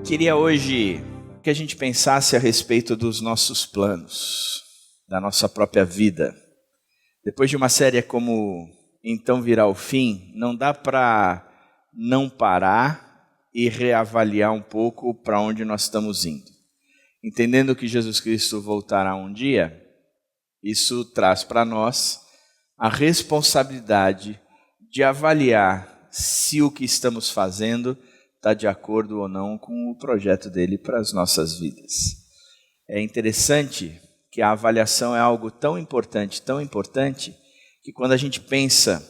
Queria hoje que a gente pensasse a respeito dos nossos planos, da nossa própria vida. Depois de uma série como Então Virá o Fim, não dá para não parar e reavaliar um pouco para onde nós estamos indo. Entendendo que Jesus Cristo voltará um dia, isso traz para nós a responsabilidade de avaliar se o que estamos fazendo está de acordo ou não com o projeto dele para as nossas vidas. É interessante que a avaliação é algo tão importante, que quando a gente pensa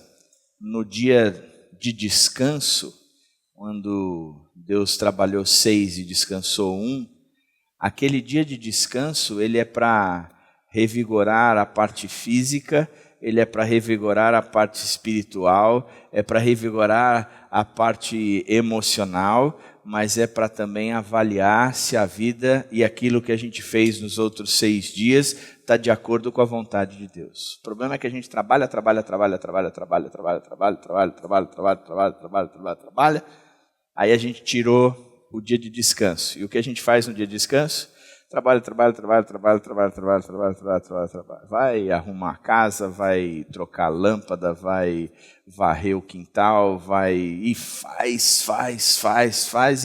no dia de descanso, quando Deus trabalhou 6 e descansou 1, aquele dia de descanso ele é para revigorar a parte física, ele é para revigorar a parte espiritual, é para revigorar a parte emocional, mas é para também avaliar se a vida e aquilo que a gente fez nos outros 6 dias está de acordo com a vontade de Deus. O problema é que a gente trabalha, aí a gente tirou o dia de descanso. E o que a gente faz no dia de descanso? Trabalha. Vai arrumar a casa, vai trocar lâmpada, vai varrer o quintal, e faz,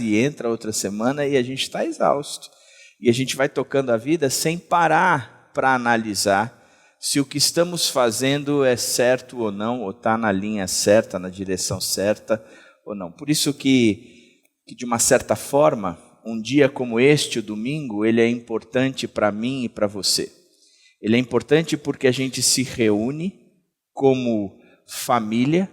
e entra outra semana e a gente está exausto. E a gente vai tocando a vida sem parar para analisar se o que estamos fazendo é certo ou não, ou está na linha certa, na direção certa ou não. Por isso que de uma certa forma, um dia como este, o domingo, ele é importante para mim e para você. Ele é importante porque a gente se reúne como família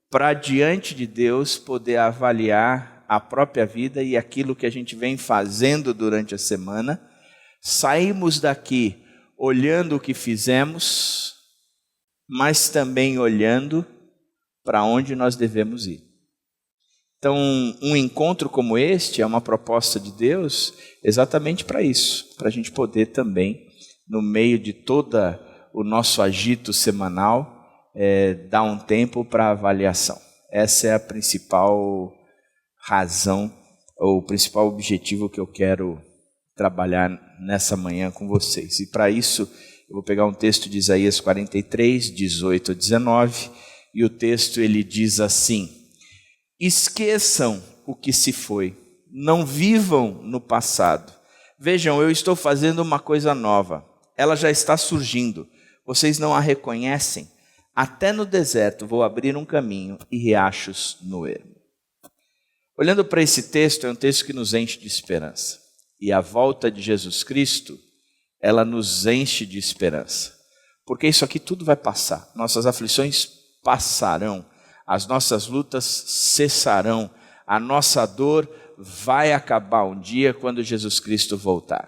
para diante de Deus poder avaliar a própria vida e aquilo que a gente vem fazendo durante a semana. Saímos daqui olhando o que fizemos, mas também olhando para onde nós devemos ir. Então, um encontro como este é uma proposta de Deus exatamente para isso, para a gente poder também, no meio de todo o nosso agito semanal, dar um tempo para avaliação. Essa é a principal razão, ou o principal objetivo que eu quero trabalhar nessa manhã com vocês. E para isso, eu vou pegar um texto de Isaías 43, 18 a 19, e o texto ele diz assim: esqueçam o que se foi, não vivam no passado. Vejam, eu estou fazendo uma coisa nova, ela já está surgindo, vocês não a reconhecem? Até no deserto vou abrir um caminho e riachos no ermo. Olhando para esse texto, é um texto que nos enche de esperança. E a volta de Jesus Cristo, ela nos enche de esperança. Porque isso aqui tudo vai passar, nossas aflições passarão, as nossas lutas cessarão, a nossa dor vai acabar um dia quando Jesus Cristo voltar.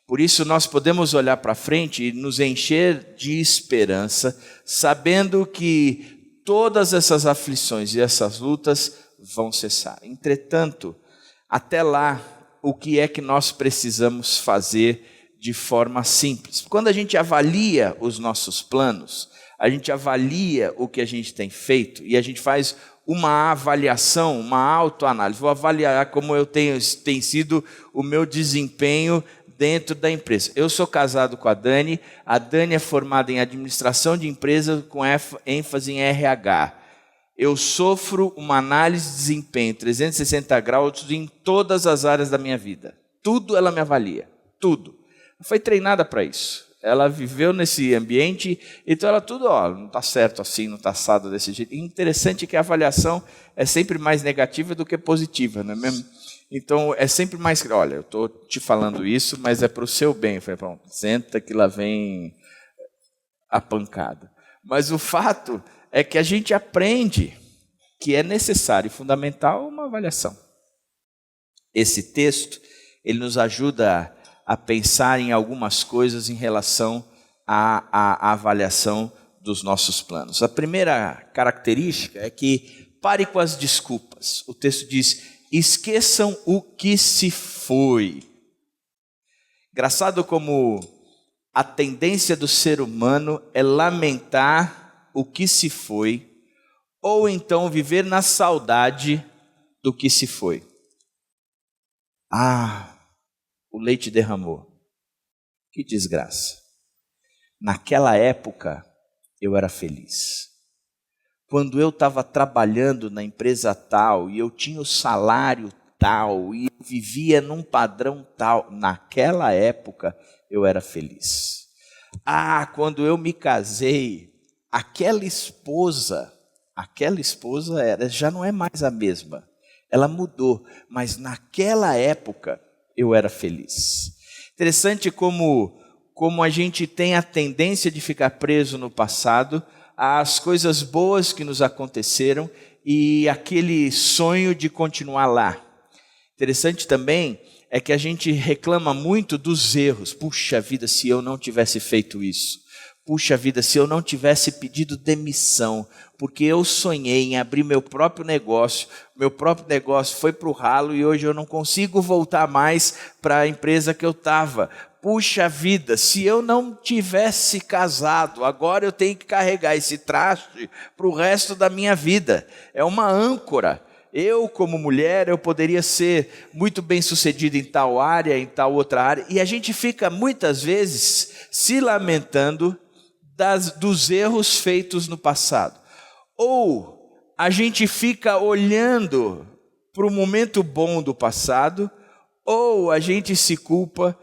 Por isso nós podemos olhar para frente e nos encher de esperança, sabendo que todas essas aflições e essas lutas vão cessar. Entretanto, até lá, o que é que nós precisamos fazer de forma simples? Quando a gente avalia os nossos planos, a gente avalia o que a gente tem feito e a gente faz uma avaliação, uma autoanálise. Vou avaliar como tem sido o meu desempenho dentro da empresa. Eu sou casado com a Dani é formada em administração de empresa com ênfase em RH. Eu sofro uma análise de desempenho 360 graus em todas as áreas da minha vida. Tudo ela me avalia, tudo. Foi treinada para isso. Ela viveu nesse ambiente, então ela tudo, não está certo assim, não está assado desse jeito. E interessante que a avaliação é sempre mais negativa do que positiva, não é mesmo? Então é sempre mais, olha, eu estou te falando isso, mas é para o seu bem. Eu falei, pronto, senta que lá vem a pancada. Mas o fato é que a gente aprende que é necessário e fundamental uma avaliação. Esse texto, ele nos ajuda a pensar em algumas coisas em relação à avaliação dos nossos planos. A primeira característica é que pare com as desculpas. O texto diz, esqueçam o que se foi. Engraçado como a tendência do ser humano é lamentar o que se foi, ou então viver na saudade do que se foi. Ah, o leite derramou. Que desgraça. Naquela época, eu era feliz. Quando eu estava trabalhando na empresa tal, e eu tinha o salário tal, e vivia num padrão tal, naquela época, eu era feliz. Ah, quando eu me casei, aquela esposa já não é mais a mesma. Ela mudou, mas naquela época eu era feliz. Interessante como a gente tem a tendência de ficar preso no passado, às coisas boas que nos aconteceram e aquele sonho de continuar lá. Interessante também é que a gente reclama muito dos erros. Puxa vida, se eu não tivesse feito isso. Puxa vida, se eu não tivesse pedido demissão, porque eu sonhei em abrir meu próprio negócio foi para o ralo e hoje eu não consigo voltar mais para a empresa que eu estava. Puxa vida, se eu não tivesse casado, agora eu tenho que carregar esse traste para o resto da minha vida. É uma âncora. Eu, como mulher, eu poderia ser muito bem sucedido em tal área, em tal outra área, e a gente fica muitas vezes se lamentando dos erros feitos no passado. Ou a gente fica olhando para o momento bom do passado, ou a gente se culpa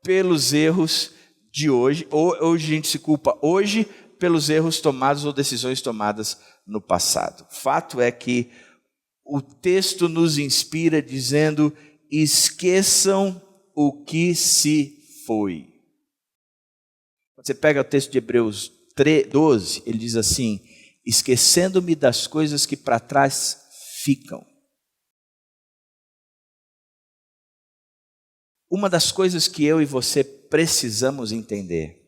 pelos erros de hoje, ou a gente se culpa hoje pelos erros tomados ou decisões tomadas no passado. Fato é que o texto nos inspira dizendo: esqueçam o que se foi. Quando você pega o texto de Hebreus 12, ele diz assim: esquecendo-me das coisas que para trás ficam. Uma das coisas que eu e você precisamos entender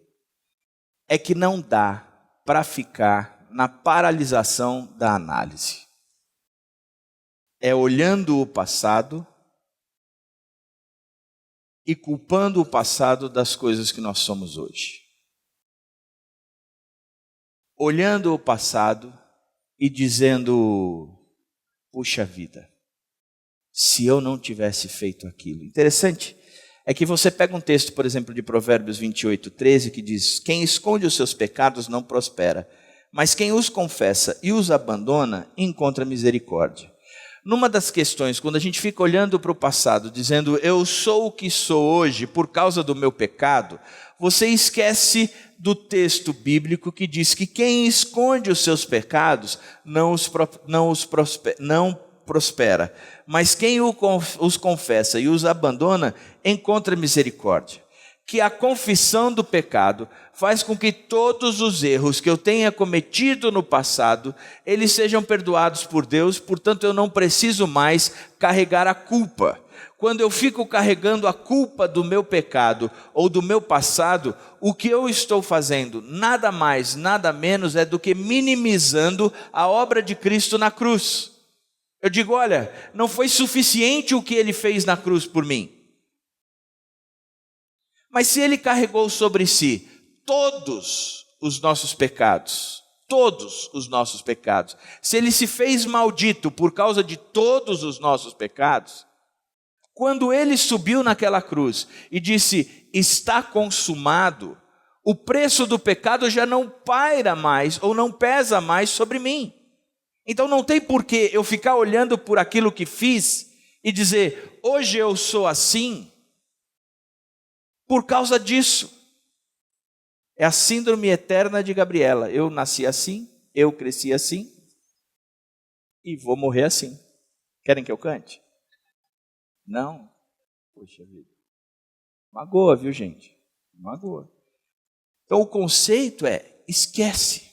é que não dá para ficar na paralisação da análise. É olhando o passado e culpando o passado das coisas que nós somos hoje. Olhando o passado e dizendo: puxa vida, se eu não tivesse feito aquilo. Interessante é que você pega um texto, por exemplo, de Provérbios 28:13, que diz: quem esconde os seus pecados não prospera, mas quem os confessa e os abandona encontra misericórdia. Numa das questões, quando a gente fica olhando para o passado, dizendo eu sou o que sou hoje por causa do meu pecado, você esquece do texto bíblico que diz que quem esconde os seus pecados não prospera, mas quem os confessa e os abandona encontra misericórdia. Que a confissão do pecado faz com que todos os erros que eu tenha cometido no passado, eles sejam perdoados por Deus, portanto eu não preciso mais carregar a culpa. Quando eu fico carregando a culpa do meu pecado ou do meu passado, o que eu estou fazendo, nada mais, nada menos é do que minimizando a obra de Cristo na cruz. Eu digo, olha, não foi suficiente o que ele fez na cruz por mim. Mas se ele carregou sobre si todos os nossos pecados, se ele se fez maldito por causa de todos os nossos pecados, quando ele subiu naquela cruz e disse, está consumado, o preço do pecado já não paira mais ou não pesa mais sobre mim. Então não tem por que eu ficar olhando por aquilo que fiz e dizer, hoje eu sou assim, por causa disso. É a síndrome eterna de Gabriela. Eu nasci assim, eu cresci assim e vou morrer assim. Querem que eu cante? Não. Poxa vida. Magoa, viu, gente? Magoa. Então o conceito é, esquece.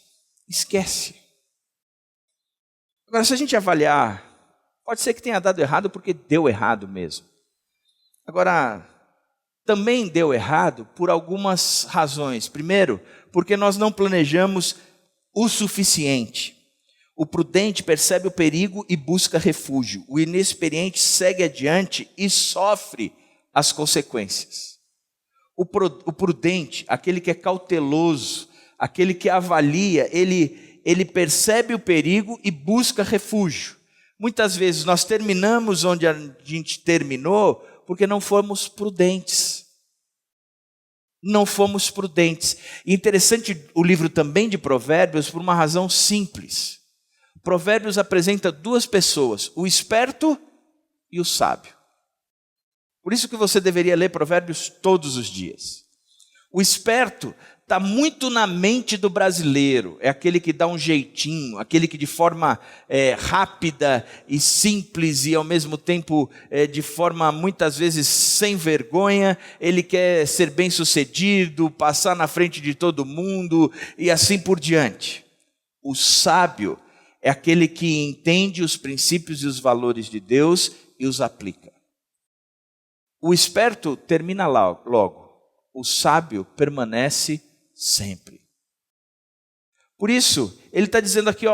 Agora, se a gente avaliar, pode ser que tenha dado errado porque deu errado mesmo. Agora, também deu errado por algumas razões. Primeiro, porque nós não planejamos o suficiente. O prudente percebe o perigo e busca refúgio. O inexperiente segue adiante e sofre as consequências. O prudente, aquele que é cauteloso, aquele que avalia, ele percebe o perigo e busca refúgio. Muitas vezes nós terminamos onde a gente terminou Porque não fomos prudentes. Não fomos prudentes. E interessante o livro também de Provérbios por uma razão simples. Provérbios apresenta duas pessoas, o esperto e o sábio. Por isso que você deveria ler Provérbios todos os dias. O esperto está muito na mente do brasileiro, é aquele que dá um jeitinho, aquele que de forma rápida e simples e ao mesmo tempo de forma muitas vezes sem vergonha, ele quer ser bem sucedido, passar na frente de todo mundo e assim por diante. O sábio é aquele que entende os princípios e os valores de Deus e os aplica. O esperto termina logo, o sábio permanece sempre. Por isso, ele está dizendo aqui,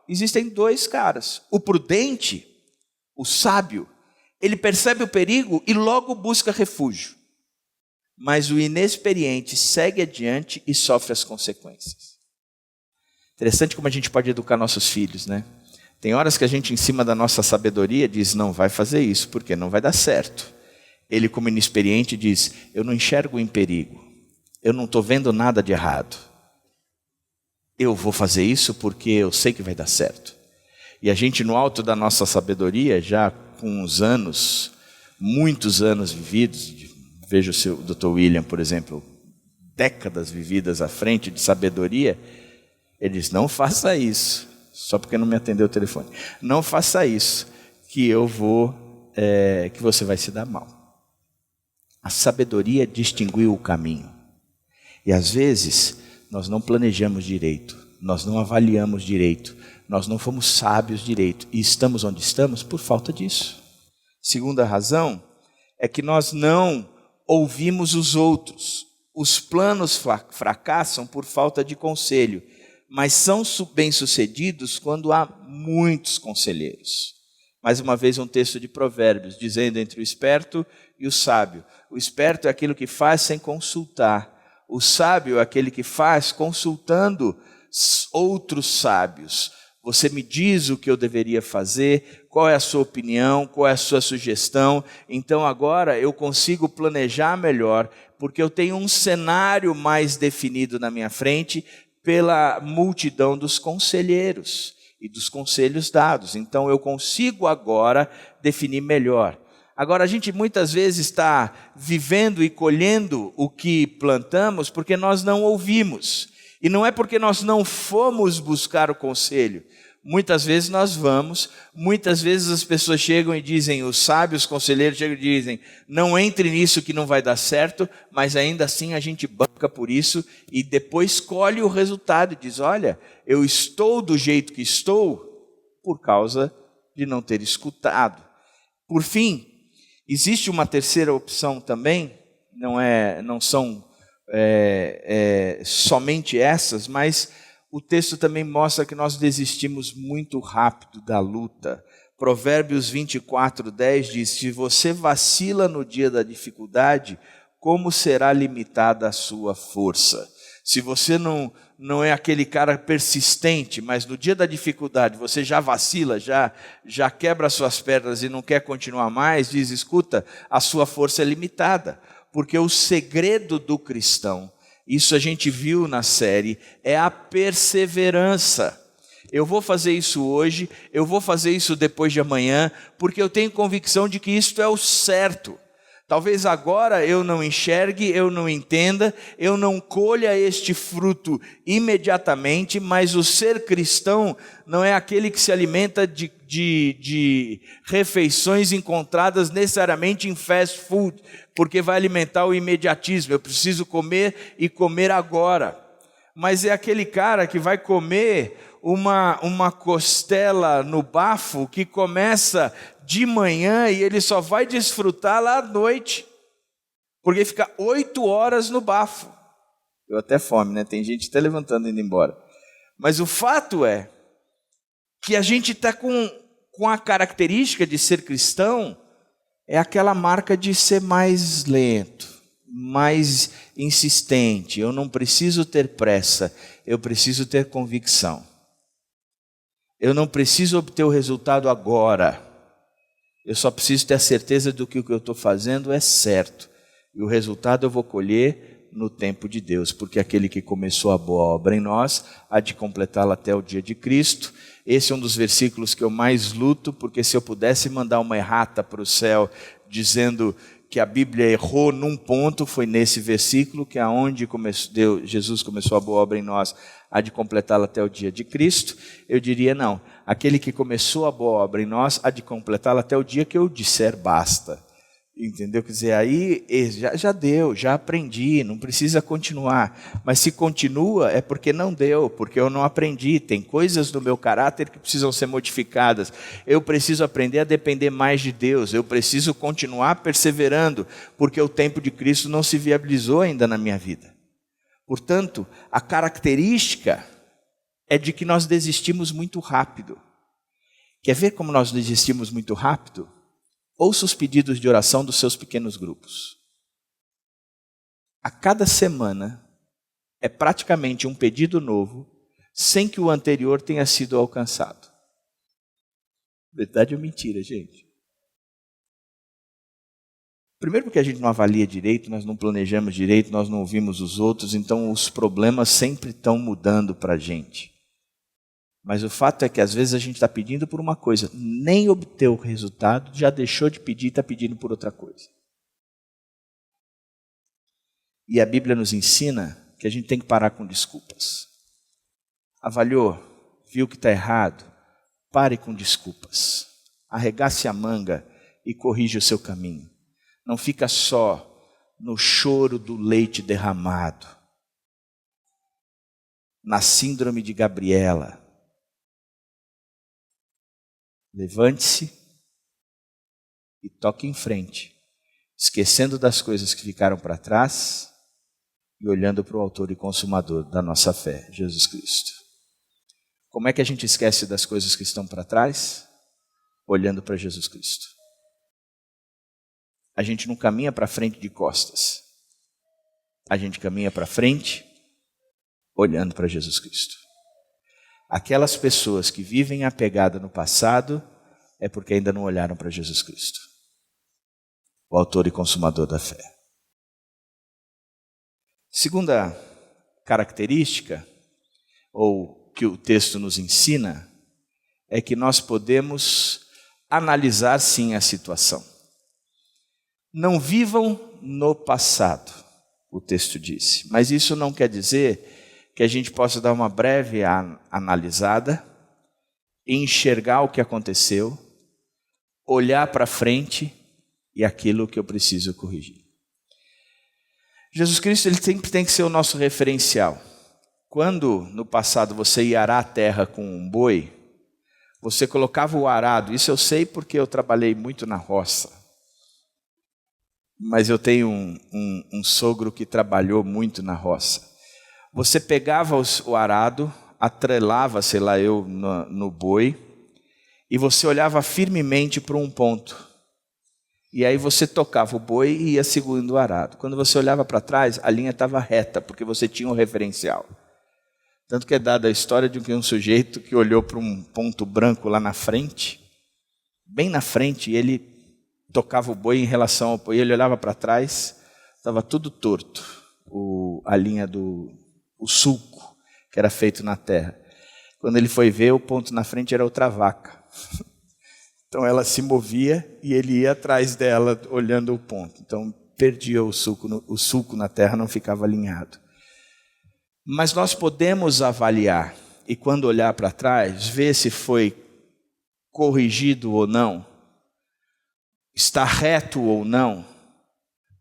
existem dois caras. O prudente, o sábio, ele percebe o perigo e logo busca refúgio. Mas o inexperiente segue adiante e sofre as consequências. Interessante como a gente pode educar nossos filhos, né? Tem horas que a gente, em cima da nossa sabedoria, diz, não vai fazer isso, porque não vai dar certo. Ele, como inexperiente, diz, eu não enxergo em perigo. Eu não estou vendo nada de errado. Eu vou fazer isso porque eu sei que vai dar certo. E a gente, no alto da nossa sabedoria, já com uns anos, muitos anos vividos, veja o seu Dr. William, por exemplo, décadas vividas à frente de sabedoria, ele diz, não faça isso, só porque não me atendeu o telefone. Não faça isso, que que você vai se dar mal. A sabedoria distinguiu o caminho. E às vezes, nós não planejamos direito, nós não avaliamos direito, nós não fomos sábios direito. E estamos onde estamos por falta disso. Segunda razão é que nós não ouvimos os outros. Os planos fracassam por falta de conselho, mas são bem-sucedidos quando há muitos conselheiros. Mais uma vez um texto de Provérbios, dizendo entre o esperto e o sábio. O esperto é aquele que faz sem consultar. O sábio é aquele que faz consultando outros sábios. Você me diz o que eu deveria fazer, qual é a sua opinião, qual é a sua sugestão. Então agora eu consigo planejar melhor, porque eu tenho um cenário mais definido na minha frente pela multidão dos conselheiros e dos conselhos dados. Então eu consigo agora definir melhor. Agora a gente muitas vezes está vivendo e colhendo o que plantamos porque nós não ouvimos. E não é porque nós não fomos buscar o conselho. Muitas vezes nós vamos, muitas vezes as pessoas chegam e dizem, os sábios conselheiros chegam e dizem, não entre nisso que não vai dar certo, mas ainda assim a gente banca por isso e depois colhe o resultado e diz, olha, eu estou do jeito que estou por causa de não ter escutado. Por fim, existe uma terceira opção também, não são somente essas, mas o texto também mostra que nós desistimos muito rápido da luta. Provérbios 24:10 diz, se você vacila no dia da dificuldade, como será limitada a sua força? Se você não é aquele cara persistente, mas no dia da dificuldade você já vacila, já quebra as suas pernas e não quer continuar mais, diz, escuta, a sua força é limitada. Porque o segredo do cristão, isso a gente viu na série, é a perseverança. Eu vou fazer isso hoje, eu vou fazer isso depois de amanhã, porque eu tenho convicção de que isto é o certo. Talvez agora eu não enxergue, eu não entenda, eu não colha este fruto imediatamente, mas o ser cristão não é aquele que se alimenta de refeições encontradas necessariamente em fast food, porque vai alimentar o imediatismo, eu preciso comer e comer agora. Mas é aquele cara que vai comer uma costela no bafo que começa de manhã e ele só vai desfrutar lá à noite, porque fica 8 horas no bafo. Eu até fome, né? Tem gente até levantando e indo embora. Mas o fato é que a gente está com a característica de ser cristão, é aquela marca de ser mais lento, mais insistente. Eu não preciso ter pressa, eu preciso ter convicção. Eu não preciso obter o resultado agora. Eu só preciso ter a certeza do que o que eu estou fazendo é certo. E o resultado eu vou colher no tempo de Deus, porque aquele que começou a boa obra em nós há de completá-la até o dia de Cristo. Esse é um dos versículos que eu mais luto, porque se eu pudesse mandar uma errata para o céu dizendo que a Bíblia errou num ponto, foi nesse versículo, que é onde Jesus começou a boa obra em nós, há de completá-la até o dia de Cristo. Eu diria não, aquele que começou a boa obra em nós há de completá-la até o dia que eu disser basta. Entendeu? Quer dizer, aí já deu, já aprendi, não precisa continuar. Mas se continua é porque não deu, porque eu não aprendi. Tem coisas do meu caráter que precisam ser modificadas. Eu preciso aprender a depender mais de Deus. Eu preciso continuar perseverando, porque o tempo de Cristo não se viabilizou ainda na minha vida. Portanto, a característica é de que nós desistimos muito rápido. Quer ver como nós desistimos muito rápido? Ouça os pedidos de oração dos seus pequenos grupos. A cada semana é praticamente um pedido novo, sem que o anterior tenha sido alcançado. Verdade ou mentira, gente? Primeiro porque a gente não avalia direito, nós não planejamos direito, nós não ouvimos os outros, então os problemas sempre estão mudando para a gente. Mas o fato é que às vezes a gente está pedindo por uma coisa, nem obteve o resultado, já deixou de pedir e está pedindo por outra coisa. E a Bíblia nos ensina que a gente tem que parar com desculpas. Avaliou, viu que está errado, pare com desculpas. Arregace a manga e corrija o seu caminho. Não fica só no choro do leite derramado, na síndrome de Gabriela. Levante-se e toque em frente, esquecendo das coisas que ficaram para trás e olhando para o autor e consumador da nossa fé, Jesus Cristo. Como é que a gente esquece das coisas que estão para trás? Olhando para Jesus Cristo. A gente não caminha para frente de costas. A gente caminha para frente olhando para Jesus Cristo. Aquelas pessoas que vivem apegadas no passado é porque ainda não olharam para Jesus Cristo, o autor e consumador da fé. Segunda característica, ou que o texto nos ensina, é que nós podemos analisar sim a situação. Não vivam no passado, o texto disse, mas isso não quer dizer que a gente possa dar uma breve analisada, enxergar o que aconteceu, olhar para frente e aquilo que eu preciso corrigir. Jesus Cristo, ele sempre tem que ser o nosso referencial. Quando no passado você ia arar a terra com um boi, você colocava o arado, isso eu sei porque eu trabalhei muito na roça, mas eu tenho um sogro que trabalhou muito na roça. Você pegava o arado, atrelava, sei lá eu, no boi, e você olhava firmemente para um ponto. E aí você tocava o boi e ia segurando o arado. Quando você olhava para trás, a linha estava reta, porque você tinha um referencial. Tanto que é dada a história de um sujeito que olhou para um ponto branco lá na frente, bem na frente, e ele tocava o boi em relação ao boi, ele olhava para trás, estava tudo torto, a linha o sulco que era feito na terra. Quando ele foi ver, o ponto na frente era outra vaca. Então ela se movia e ele ia atrás dela olhando o ponto. Então perdia o sulco na terra, não ficava alinhado. Mas nós podemos avaliar e quando olhar para trás, ver se foi corrigido ou não, está reto ou não,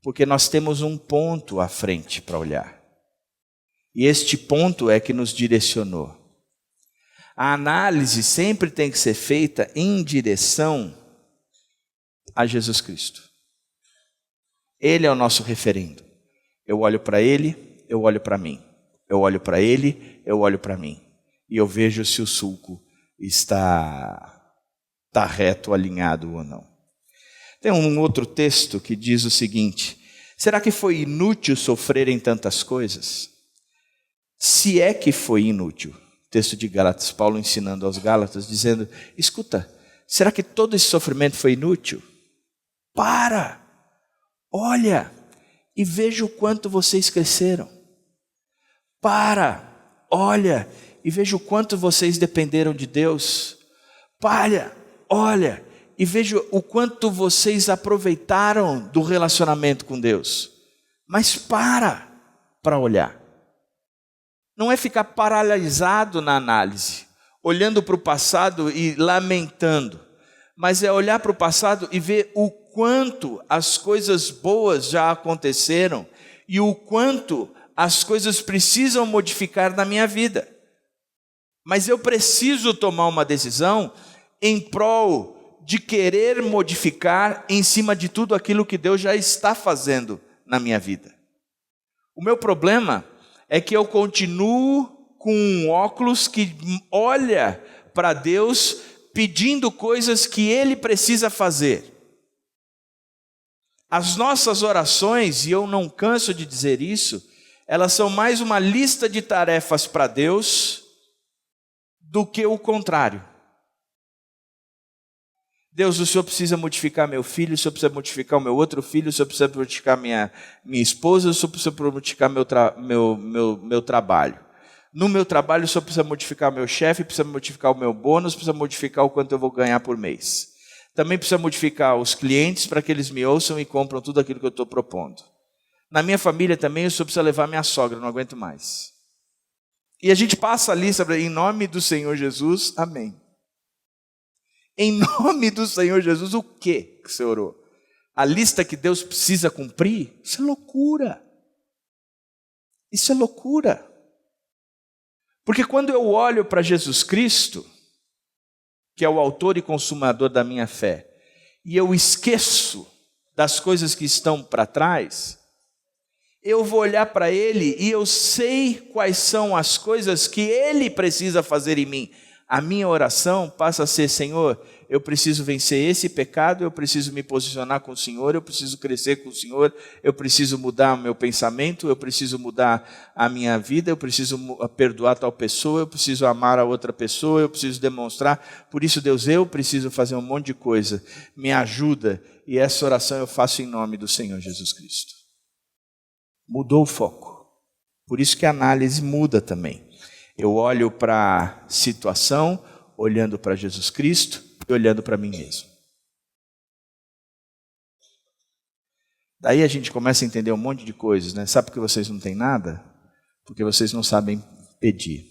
porque nós temos um ponto à frente para olhar. E este ponto é que nos direcionou. A análise sempre tem que ser feita em direção a Jesus Cristo. Ele é o nosso referendo. Eu olho para ele, eu olho para mim. Eu olho para ele, eu olho para mim. E eu vejo se o sulco está reto, alinhado ou não. Tem um outro texto que diz o seguinte: será que foi inútil sofrerem tantas coisas? Se é que foi inútil. Texto de Gálatas, Paulo ensinando aos Gálatas, dizendo: escuta, Será que todo esse sofrimento foi inútil? Para, olha e veja o quanto vocês cresceram. Para, olha e veja o quanto vocês dependeram de Deus. Para, olha e veja o quanto vocês aproveitaram do relacionamento com Deus. Mas para olhar. Não é ficar paralisado na análise, olhando para o passado e lamentando, mas é olhar para o passado e ver o quanto as coisas boas já aconteceram e o quanto as coisas precisam modificar na minha vida. Mas eu preciso tomar uma decisão em prol de querer modificar em cima de tudo aquilo que Deus já está fazendo na minha vida. O meu problema é que eu continuo com um óculos que olha para Deus pedindo coisas que Ele precisa fazer. As nossas orações, e eu não canso de dizer isso, elas são mais uma lista de tarefas para Deus do que o contrário. Deus, o Senhor precisa modificar meu filho, o Senhor precisa modificar o meu outro filho, o Senhor precisa modificar minha esposa, o Senhor precisa modificar meu trabalho. No meu trabalho, o Senhor precisa modificar o meu chefe, precisa modificar o meu bônus, precisa modificar o quanto eu vou ganhar por mês. Também precisa modificar os clientes para que eles me ouçam e compram tudo aquilo que eu estou propondo. Na minha família também, o Senhor precisa levar minha sogra, não aguento mais. E a gente passa a lista, em nome do Senhor Jesus, amém. Em nome do Senhor Jesus, o que você orou? A lista que Deus precisa cumprir? Isso é loucura. Isso é loucura. Porque quando eu olho para Jesus Cristo, que é o autor e consumador da minha fé, e eu esqueço das coisas que estão para trás, eu vou olhar para Ele e eu sei quais são as coisas que Ele precisa fazer em mim. A minha oração passa a ser: Senhor, eu preciso vencer esse pecado, eu preciso me posicionar com o Senhor, eu preciso crescer com o Senhor, eu preciso mudar o meu pensamento, eu preciso mudar a minha vida, eu preciso perdoar tal pessoa, eu preciso amar a outra pessoa, eu preciso demonstrar. Por isso, Deus, eu preciso fazer um monte de coisa. Me ajuda. E essa oração eu faço em nome do Senhor Jesus Cristo. Mudou o foco. Por isso que a análise muda também. Eu olho para a situação, olhando para Jesus Cristo e olhando para mim mesmo. Daí a gente começa a entender um monte de coisas, né? Sabe por que vocês não têm nada? Porque vocês não sabem pedir.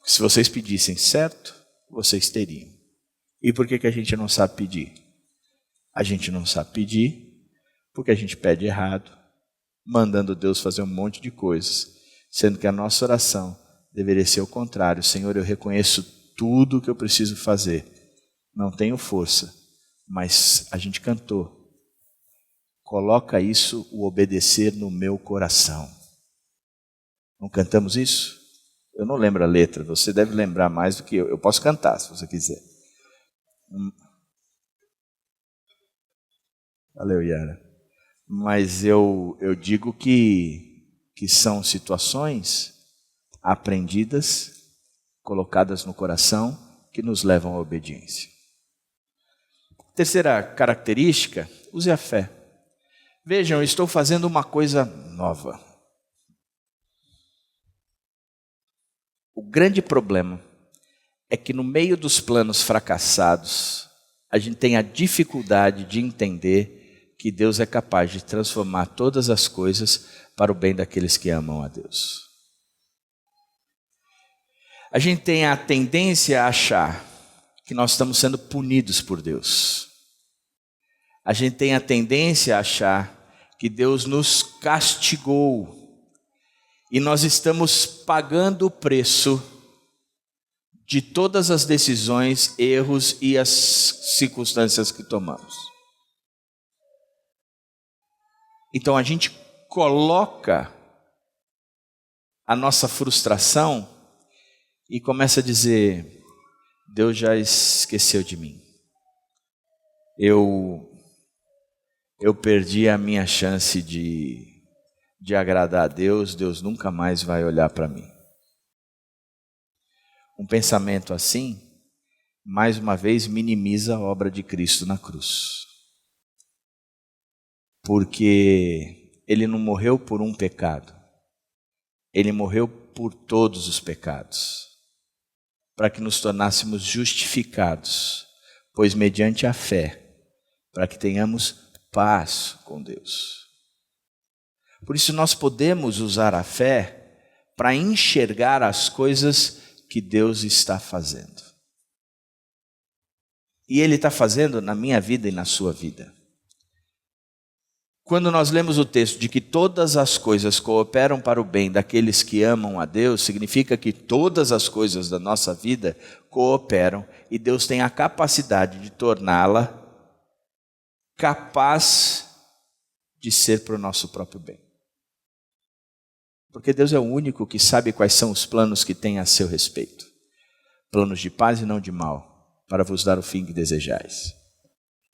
Se vocês pedissem certo, vocês teriam. E por que a gente não sabe pedir? A gente não sabe pedir porque a gente pede errado, mandando Deus fazer um monte de coisas, sendo que a nossa oração deveria ser o contrário. Senhor, eu reconheço tudo o que eu preciso fazer. Não tenho força, mas a gente cantou. Coloca isso, o obedecer no meu coração. Não cantamos isso? Eu não lembro a letra, você deve lembrar mais do que eu. Eu posso cantar, se você quiser. Valeu, Yara. Mas eu digo que são situações aprendidas, colocadas no coração, que nos levam à obediência. Terceira característica, use a fé. Vejam, eu estou fazendo uma coisa nova. O grande problema é que no meio dos planos fracassados, a gente tem a dificuldade de entender que Deus é capaz de transformar todas as coisas para o bem daqueles que amam a Deus. A gente tem a tendência a achar que nós estamos sendo punidos por Deus. A gente tem a tendência a achar que Deus nos castigou e nós estamos pagando o preço de todas as decisões, erros e as circunstâncias que tomamos. Então a gente coloca a nossa frustração e começa a dizer: Deus já esqueceu de mim. Eu perdi a minha chance de agradar a Deus, Deus nunca mais vai olhar para mim. Um pensamento assim mais uma vez minimiza a obra de Cristo na cruz. Porque ele não morreu por um pecado, ele morreu por todos os pecados, para que nos tornássemos justificados, pois mediante a fé, para que tenhamos paz com Deus. Por isso nós podemos usar a fé para enxergar as coisas que Deus está fazendo. E Ele está fazendo na minha vida e na sua vida. Quando nós lemos o texto de que todas as coisas cooperam para o bem daqueles que amam a Deus, significa que todas as coisas da nossa vida cooperam e Deus tem a capacidade de torná-la capaz de ser para o nosso próprio bem. Porque Deus é o único que sabe quais são os planos que tem a seu respeito. Planos de paz e não de mal, para vos dar o fim que desejais.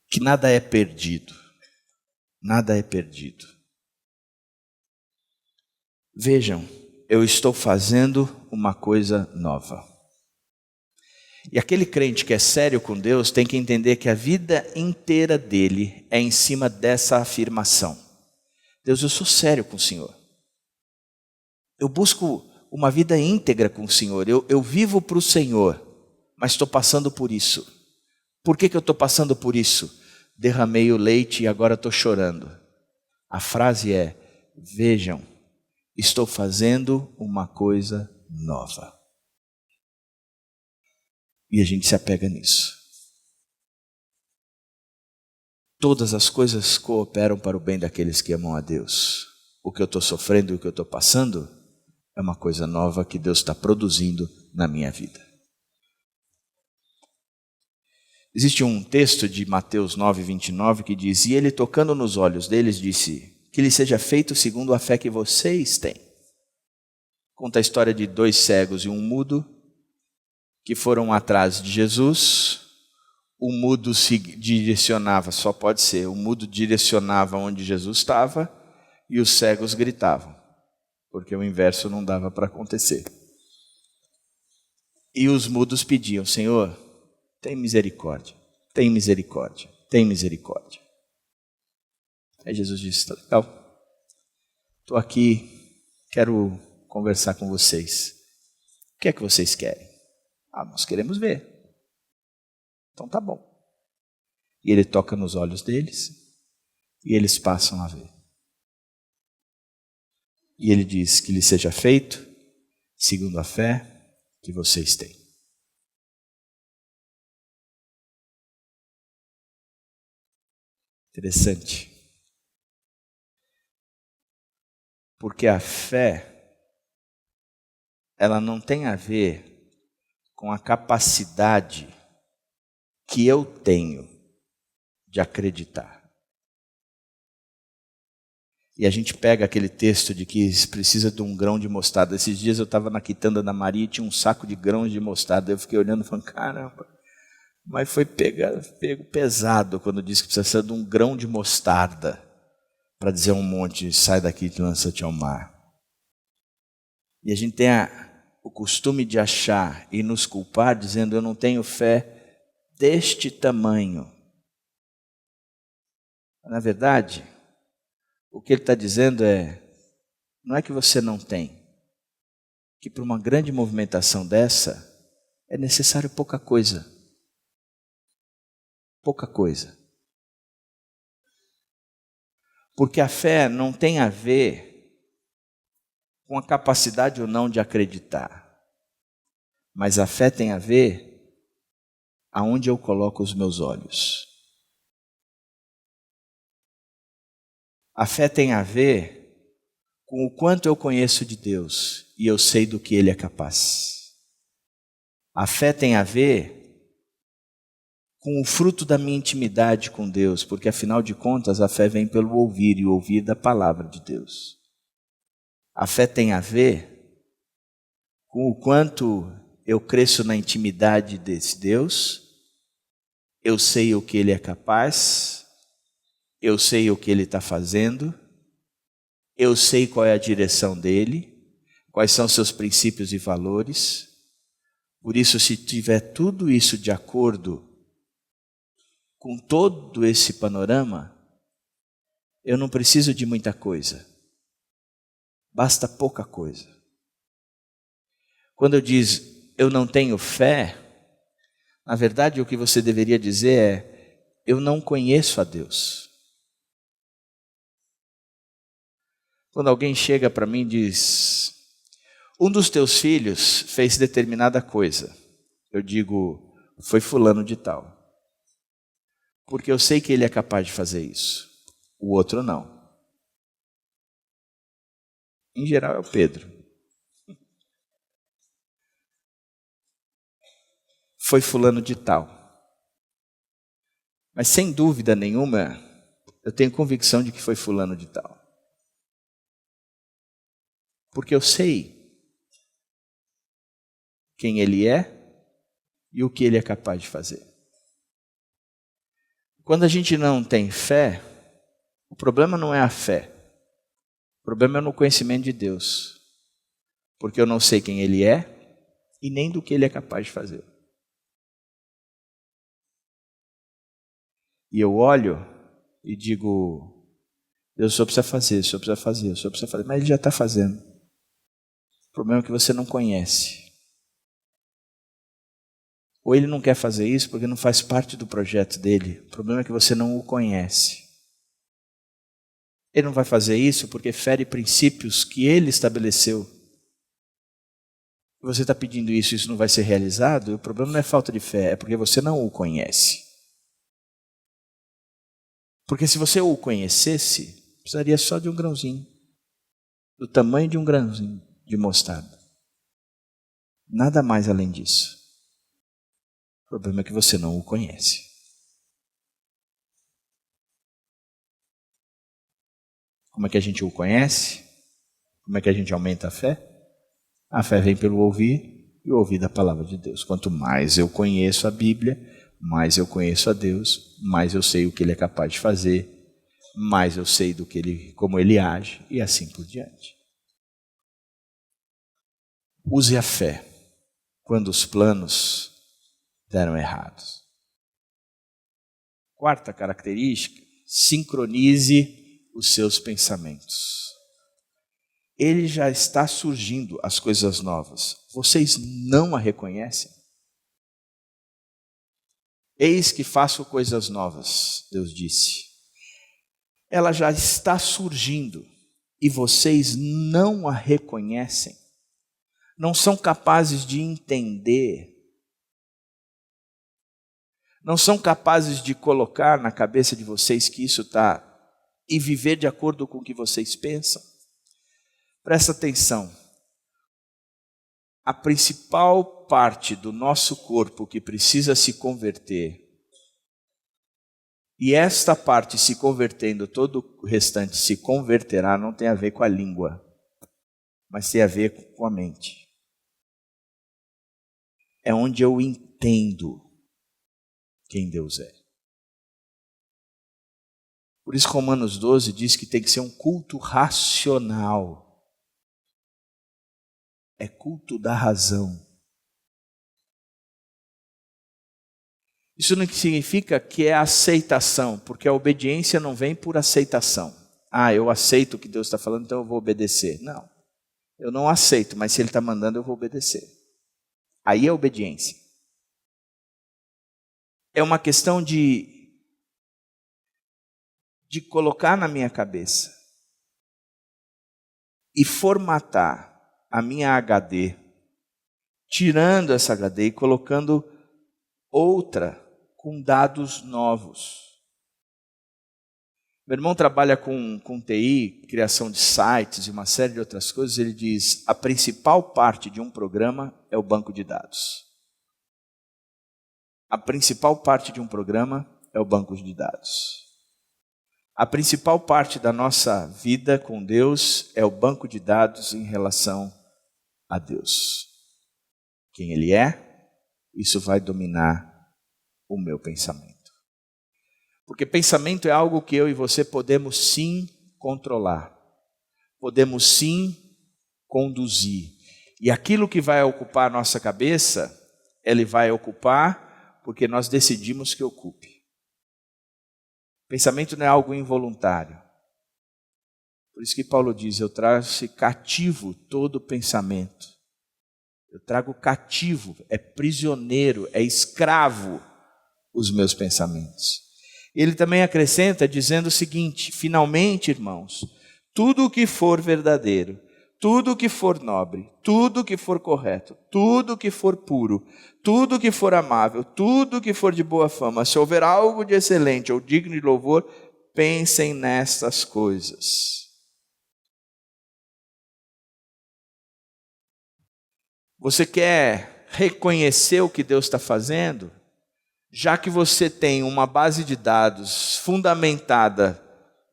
Que nada é perdido. Nada é perdido. Vejam, eu estou fazendo uma coisa nova. E aquele crente que é sério com Deus tem que entender que a vida inteira dele é em cima dessa afirmação. Deus, eu sou sério com o Senhor. Eu busco uma vida íntegra com o Senhor. Eu vivo para o Senhor, mas estou passando por isso. Por que eu estou passando por isso? Derramei o leite e agora estou chorando. A frase é: vejam, estou fazendo uma coisa nova. E a gente se apega nisso. Todas as coisas cooperam para o bem daqueles que amam a Deus. O que eu estou sofrendo e o que eu estou passando é uma coisa nova que Deus está produzindo na minha vida. Existe um texto de Mateus 9:29 que diz: e ele, tocando nos olhos deles, disse: que lhe seja feito segundo a fé que vocês têm. Conta a história de 2 cegos e um mudo que foram atrás de Jesus. O mudo se direcionava, só pode ser, o mudo direcionava onde Jesus estava e os cegos gritavam, porque o inverso não dava para acontecer. E os mudos pediam: Senhor, tem misericórdia, tem misericórdia, tem misericórdia. Aí Jesus disse: está legal, estou aqui, quero conversar com vocês. O que é que vocês querem? Nós queremos ver. Então tá bom. E ele toca nos olhos deles e eles passam a ver. E ele diz: que lhe seja feito segundo a fé que vocês têm. Interessante. Porque a fé, ela não tem a ver com a capacidade que eu tenho de acreditar. E a gente pega aquele texto de que precisa de um grão de mostarda. Esses dias eu estava na quitanda da Maria e tinha um saco de grãos de mostarda. Eu fiquei olhando e falando: caramba, mas foi pego pesado quando disse que precisa de um grão de mostarda para dizer um monte: sai daqui e lança-te ao mar. E a gente tem o costume de achar e nos culpar dizendo: eu não tenho fé deste tamanho. Na verdade, o que ele está dizendo não é que você não tem, que para uma grande movimentação dessa é necessário pouca coisa. Pouca coisa. Porque a fé não tem a ver com a capacidade ou não de acreditar, mas a fé tem a ver aonde eu coloco os meus olhos. A fé tem a ver com o quanto eu conheço de Deus e eu sei do que Ele é capaz. A fé tem a ver com o fruto da minha intimidade com Deus, porque afinal de contas a fé vem pelo ouvir e ouvir da palavra de Deus. A fé tem a ver com o quanto eu cresço na intimidade desse Deus. Eu sei o que Ele é capaz, eu sei o que Ele está fazendo, eu sei qual é a direção dEle, quais são seus princípios e valores. Por isso, se tiver tudo isso de acordo com todo esse panorama, eu não preciso de muita coisa. Basta pouca coisa. Quando eu digo eu não tenho fé, na verdade o que você deveria dizer é: eu não conheço a Deus. Quando alguém chega para mim e diz: um dos teus filhos fez determinada coisa, eu digo: foi fulano de tal. Porque eu sei que ele é capaz de fazer isso. O outro não. Em geral é o Pedro. Foi fulano de tal. Mas sem dúvida nenhuma, eu tenho convicção de que foi fulano de tal. Porque eu sei quem ele é e o que ele é capaz de fazer. Quando a gente não tem fé, o problema não é a fé. O problema é no conhecimento de Deus. Porque eu não sei quem ele é e nem do que ele é capaz de fazer. E eu olho e digo: Deus, o senhor precisa fazer, o senhor precisa fazer, o senhor precisa fazer. Mas ele já está fazendo. O problema é que você não conhece. Ou ele não quer fazer isso porque não faz parte do projeto dele. O problema é que você não o conhece. Ele não vai fazer isso porque fere princípios que ele estabeleceu. Você está pedindo isso e isso não vai ser realizado, o problema não é falta de fé, é porque você não o conhece. Porque se você o conhecesse, precisaria só de um grãozinho, do tamanho de um grãozinho de mostarda. Nada mais além disso. O problema é que você não o conhece. Como é que a gente o conhece? Como é que a gente aumenta a fé? A fé vem pelo ouvir e ouvir da palavra de Deus. Quanto mais eu conheço a Bíblia, mais eu conheço a Deus, mais eu sei o que Ele é capaz de fazer, mais eu sei como Ele age e assim por diante. Use a fé quando os planos deram errados. Quarta característica: sincronize os seus pensamentos. Ele já está surgindo, as coisas novas. Vocês não a reconhecem? Eis que faço coisas novas, Deus disse. Ela já está surgindo e vocês não a reconhecem. Não são capazes de entender. Não são capazes de colocar na cabeça de vocês que isso está e viver de acordo com o que vocês pensam. Presta atenção. A principal parte do nosso corpo que precisa se converter, e esta parte se convertendo, todo o restante se converterá, não tem a ver com a língua, mas tem a ver com a mente. É onde eu entendo quem Deus é. Por isso Romanos 12 diz que tem que ser um culto racional. É culto da razão. Isso não significa que é aceitação, porque a obediência não vem por aceitação. Ah, eu aceito o que Deus está falando, então eu vou obedecer. Não, eu não aceito, mas se Ele está mandando, eu vou obedecer. Aí é obediência. É uma questão de colocar na minha cabeça e formatar a minha HD, tirando essa HD e colocando outra com dados novos. Meu irmão trabalha com TI, criação de sites e uma série de outras coisas. Ele diz: a principal parte de um programa é o banco de dados. A principal parte de um programa é o banco de dados. A principal parte da nossa vida com Deus é o banco de dados em relação a Deus. Quem Ele é, isso vai dominar o meu pensamento. Porque pensamento é algo que eu e você podemos sim controlar. Podemos sim conduzir. E aquilo que vai ocupar a nossa cabeça ele vai ocupar porque nós decidimos que ocupe. Pensamento não é algo involuntário. Por isso que Paulo diz, eu trago cativo todo pensamento. Eu trago cativo, é prisioneiro, é escravo os meus pensamentos. Ele também acrescenta dizendo o seguinte, finalmente, irmãos, tudo o que for verdadeiro, tudo o que for nobre, tudo o que for correto, tudo o que for puro, tudo o que for amável, tudo o que for de boa fama, se houver algo de excelente ou digno de louvor, pensem nestas coisas. Você quer reconhecer o que Deus está fazendo? Já que você tem uma base de dados fundamentada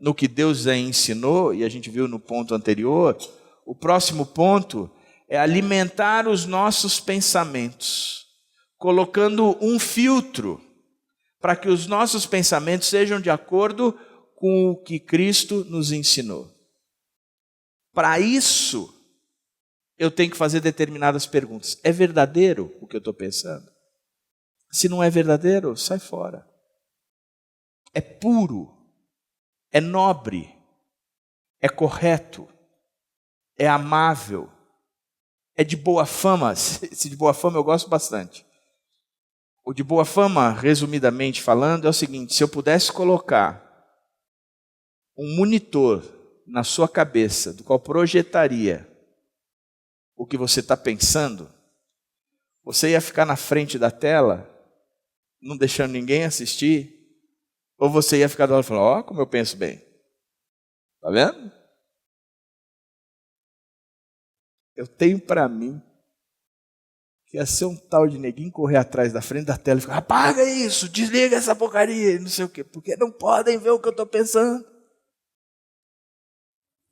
no que Deus já ensinou, e a gente viu no ponto anterior, o próximo ponto é alimentar os nossos pensamentos, colocando um filtro para que os nossos pensamentos sejam de acordo com o que Cristo nos ensinou. Para isso, eu tenho que fazer determinadas perguntas. É verdadeiro o que eu estou pensando? Se não é verdadeiro, sai fora. É puro, é nobre, é correto, é amável, é de boa fama. Se de boa fama eu gosto bastante. O de boa fama, resumidamente falando, é o seguinte: se eu pudesse colocar um monitor na sua cabeça, do qual projetaria o que você está pensando, você ia ficar na frente da tela, não deixando ninguém assistir, ou você ia ficar do lado e falar, ó, como eu penso bem. Está vendo? Eu tenho para mim que ia ser um tal de neguinho correr atrás da frente da tela e ficar, apaga isso, desliga essa porcaria, não sei o quê, porque não podem ver o que eu estou pensando.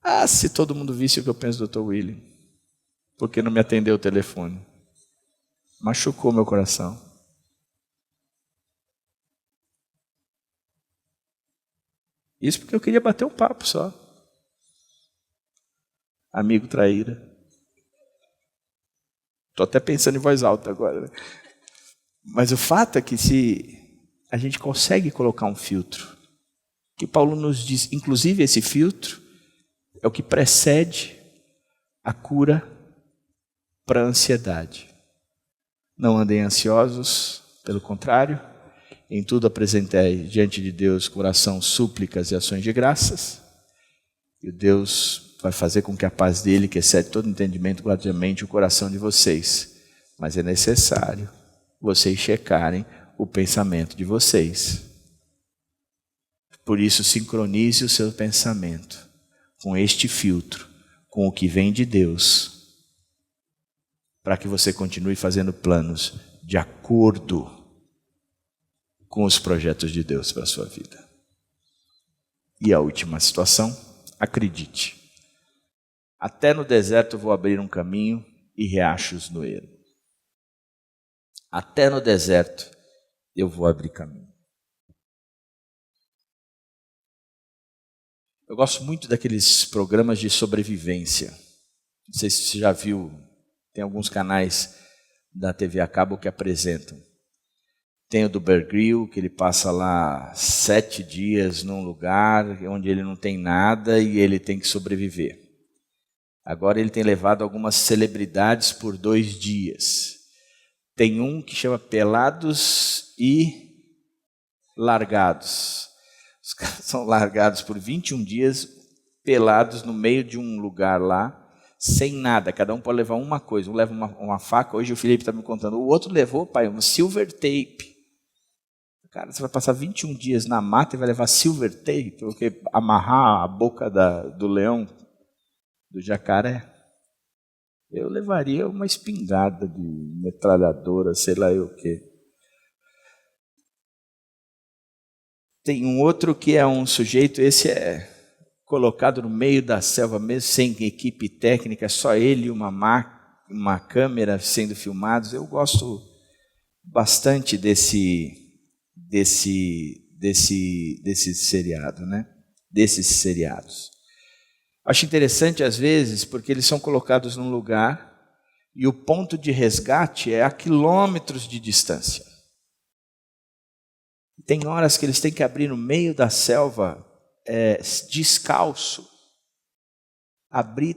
Ah, se todo mundo visse o que eu penso do Dr. William, porque não me atendeu o telefone. Machucou meu coração. Isso porque eu queria bater um papo só. Amigo traíra. Estou até pensando em voz alta agora. Né? Mas o fato é que se a gente consegue colocar um filtro, que Paulo nos diz, inclusive esse filtro, é o que precede a cura para a ansiedade. Não andem ansiosos, pelo contrário, em tudo apresentei diante de Deus coração, súplicas e ações de graças, e Deus vai fazer com que a paz dele, que excede todo entendimento, guarde a mente e o coração de vocês. Mas é necessário vocês checarem o pensamento de vocês. Por isso, sincronize o seu pensamento com este filtro, com o que vem de Deus, para que você continue fazendo planos de acordo com os projetos de Deus para a sua vida. E a última situação, acredite. Até no deserto eu vou abrir um caminho e riachos no ermo. Até no deserto eu vou abrir caminho. Eu gosto muito daqueles programas de sobrevivência. Não sei se você já viu, tem alguns canais da TV a cabo que apresentam. Tem o do Bear Grylls, que ele passa lá 7 dias num lugar onde ele não tem nada e ele tem que sobreviver. Agora ele tem levado algumas celebridades por 2 dias. Tem um que chama Pelados e Largados. Os caras são largados por 21 dias, pelados no meio de um lugar lá, sem nada. Cada um pode levar uma coisa. Um leva uma faca, hoje o Felipe está me contando. O outro levou, pai, um silver tape. Cara, você vai passar 21 dias na mata e vai levar silver tape, porque amarrar a boca do leão, do jacaré. Eu levaria uma espingarda de metralhadora, sei lá eu o quê. Tem um outro que é um sujeito, esse é colocado no meio da selva mesmo, sem equipe técnica, só ele e uma câmera sendo filmados. Eu gosto bastante desse seriado, né? Desses seriados. Acho interessante às vezes porque eles são colocados num lugar E o ponto de resgate é a quilômetros de distância. Tem horas que eles têm que abrir no meio da selva, descalço, abrir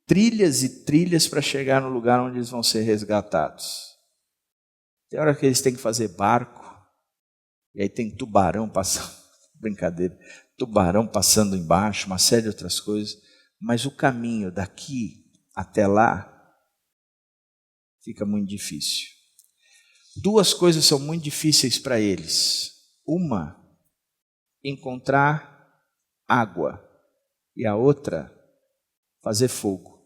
trilhas e trilhas para chegar no lugar onde eles vão ser resgatados. Tem hora que eles têm que fazer barco, e aí tem tubarão passando, brincadeira, tubarão passando embaixo, uma série de outras coisas, mas o caminho daqui até lá fica muito difícil. Duas coisas são muito difíceis para eles. Uma, encontrar água, e a outra, fazer fogo.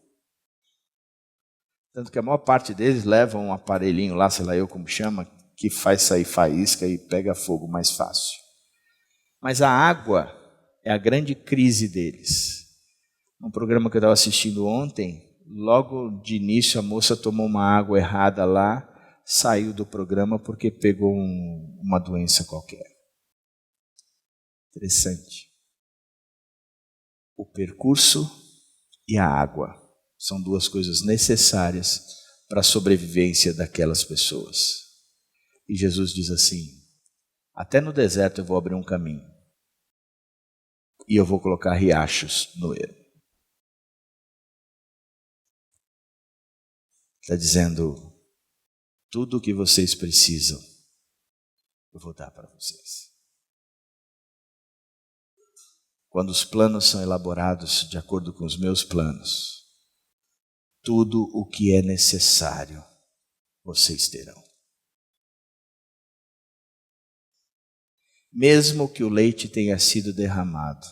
Tanto que a maior parte deles levam um aparelhinho lá, sei lá eu como chama, que faz sair faísca e pega fogo mais fácil. Mas a água é a grande crise deles. Um programa que eu estava assistindo ontem, logo de início a moça tomou uma água errada lá, saiu do programa porque pegou uma doença qualquer. Interessante. O percurso e a água são duas coisas necessárias para a sobrevivência daquelas pessoas. E Jesus diz assim: até no deserto eu vou abrir um caminho e eu vou colocar riachos no ermo. Está dizendo, tudo o que vocês precisam, eu vou dar para vocês. Quando os planos são elaborados de acordo com os meus planos, tudo o que é necessário, vocês terão. Mesmo que o leite tenha sido derramado,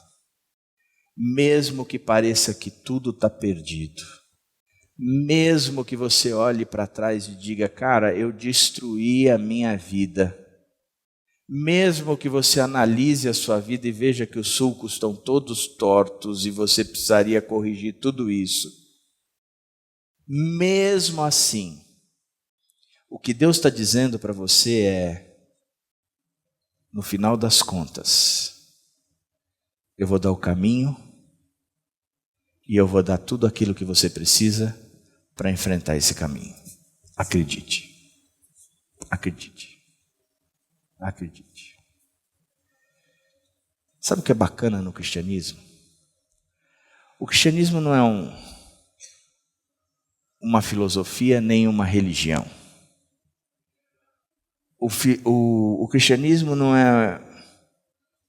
mesmo que pareça que tudo está perdido, mesmo que você olhe para trás e diga, cara, eu destruí a minha vida, mesmo que você analise a sua vida e veja que os sulcos estão todos tortos e você precisaria corrigir tudo isso, mesmo assim, o que Deus está dizendo para você é, no final das contas, eu vou dar o caminho e eu vou dar tudo aquilo que você precisa para enfrentar esse caminho. Acredite. Acredite. Acredite. Sabe o que é bacana no cristianismo? O cristianismo não é uma filosofia nem uma religião. O cristianismo não é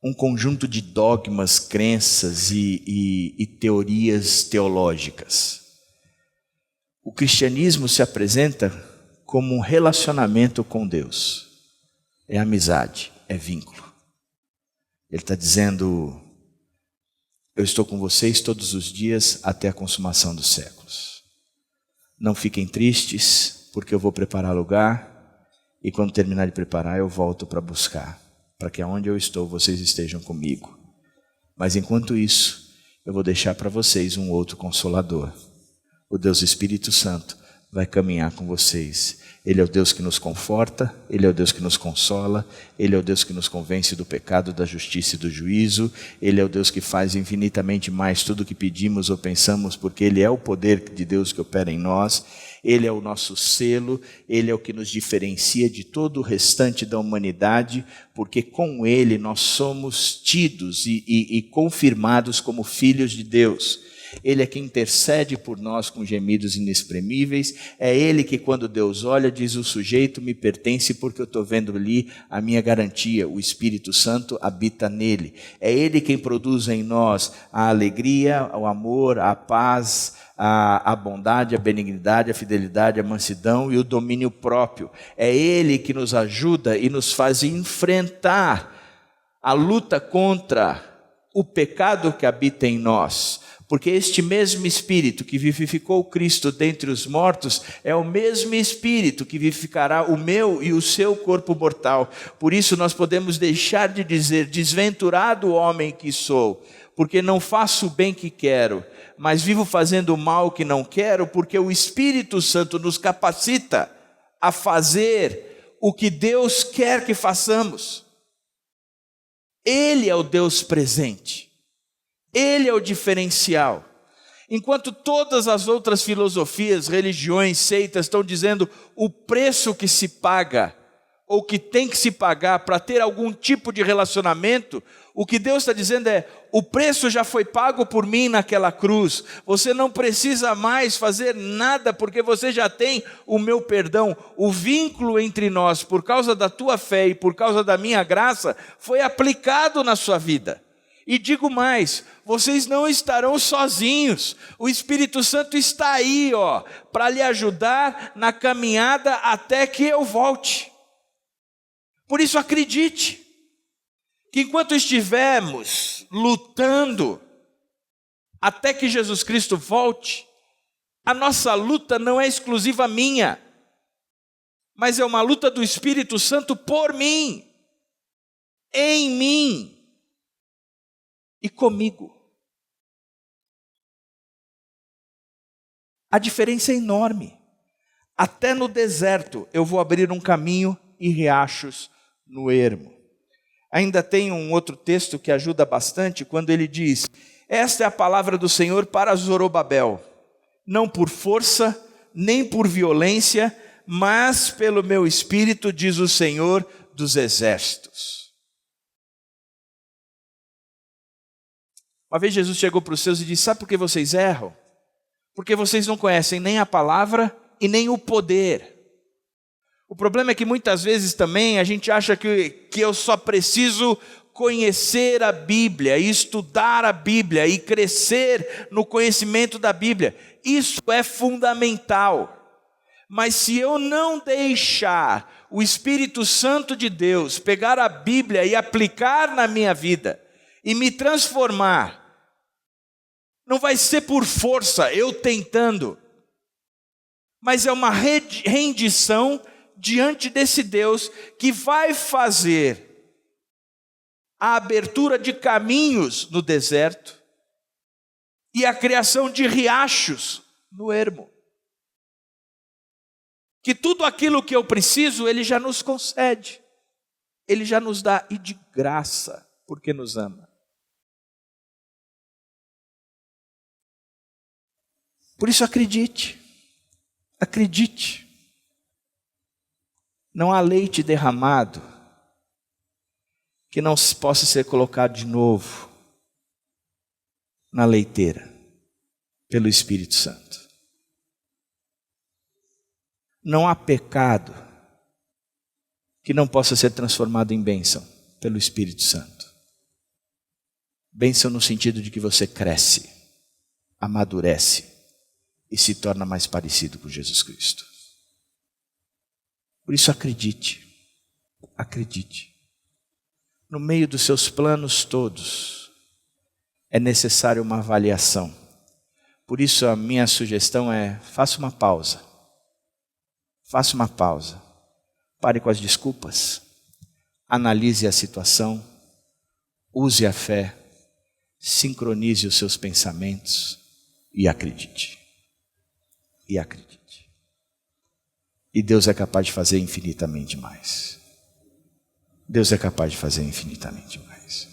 um conjunto de dogmas, crenças e teorias teológicas. O cristianismo se apresenta como um relacionamento com Deus. É amizade, é vínculo. Ele está dizendo, eu estou com vocês todos os dias até a consumação dos séculos. Não fiquem tristes, porque eu vou preparar lugar. E quando terminar de preparar, eu volto para buscar, para que aonde eu estou, vocês estejam comigo. Mas enquanto isso, eu vou deixar para vocês um outro Consolador. O Deus Espírito Santo vai caminhar com vocês. Ele é o Deus que nos conforta, Ele é o Deus que nos consola, Ele é o Deus que nos convence do pecado, da justiça e do juízo, Ele é o Deus que faz infinitamente mais tudo o que pedimos ou pensamos, porque Ele é o poder de Deus que opera em nós, Ele é o nosso selo, Ele é o que nos diferencia de todo o restante da humanidade, porque com Ele nós somos tidos e confirmados como filhos de Deus. Ele é quem intercede por nós com gemidos inexprimíveis. É Ele que quando Deus olha diz, o sujeito me pertence porque eu estou vendo ali a minha garantia. O Espírito Santo habita nele. É Ele quem produz em nós a alegria, o amor, a paz, a bondade, a benignidade, a fidelidade, a mansidão e o domínio próprio. É Ele que nos ajuda e nos faz enfrentar a luta contra o pecado que habita em nós. Porque este mesmo Espírito que vivificou Cristo dentre os mortos é o mesmo Espírito que vivificará o meu e o seu corpo mortal. Por isso nós podemos deixar de dizer, desventurado homem que sou, porque não faço o bem que quero, mas vivo fazendo o mal que não quero, porque o Espírito Santo nos capacita a fazer o que Deus quer que façamos. Ele é o Deus presente. Ele é o diferencial. Enquanto todas as outras filosofias, religiões, seitas estão dizendo o preço que se paga, ou que tem que se pagar para ter algum tipo de relacionamento, o que Deus está dizendo é: o preço já foi pago por mim naquela cruz, você não precisa mais fazer nada, porque você já tem o meu perdão. O vínculo entre nós, por causa da tua fé e por causa da minha graça, foi aplicado na sua vida. E digo mais, vocês não estarão sozinhos, o Espírito Santo está aí, para lhe ajudar na caminhada até que eu volte. Por isso acredite, que enquanto estivermos lutando até que Jesus Cristo volte, a nossa luta não é exclusiva minha, mas é uma luta do Espírito Santo por mim, em mim e comigo. A diferença é enorme. Até no deserto eu vou abrir um caminho e riachos no ermo. Ainda tem um outro texto que ajuda bastante, quando ele diz: esta é a palavra do Senhor para Zorobabel, não por força, nem por violência, mas pelo meu espírito, diz o Senhor dos exércitos. Uma vez Jesus chegou para os seus e disse: sabe por que vocês erram? Porque vocês não conhecem nem a palavra e nem o poder. O problema é que muitas vezes também a gente acha que eu só preciso conhecer a Bíblia, e estudar a Bíblia, e crescer no conhecimento da Bíblia. Isso é fundamental. Mas se eu não deixar o Espírito Santo de Deus pegar a Bíblia e aplicar na minha vida, e me transformar, não vai ser por força, eu tentando, mas é uma rendição diante desse Deus que vai fazer a abertura de caminhos no deserto e a criação de riachos no ermo. Que tudo aquilo que eu preciso, Ele já nos concede, Ele já nos dá, e de graça, porque nos ama. Por isso acredite, acredite. Não há leite derramado que não possa ser colocado de novo na leiteira, pelo Espírito Santo. Não há pecado que não possa ser transformado em bênção, pelo Espírito Santo. Bênção no sentido de que você cresce, amadurece e se torna mais parecido com Jesus Cristo. Por isso acredite, acredite. No meio dos seus planos todos, é necessário uma avaliação. Por isso a minha sugestão é: faça uma pausa. Faça uma pausa. Pare com as desculpas. Analise a situação. Use a fé. Sincronize os seus pensamentos. E acredite. E acredite. E Deus é capaz de fazer infinitamente mais. Deus é capaz de fazer infinitamente mais.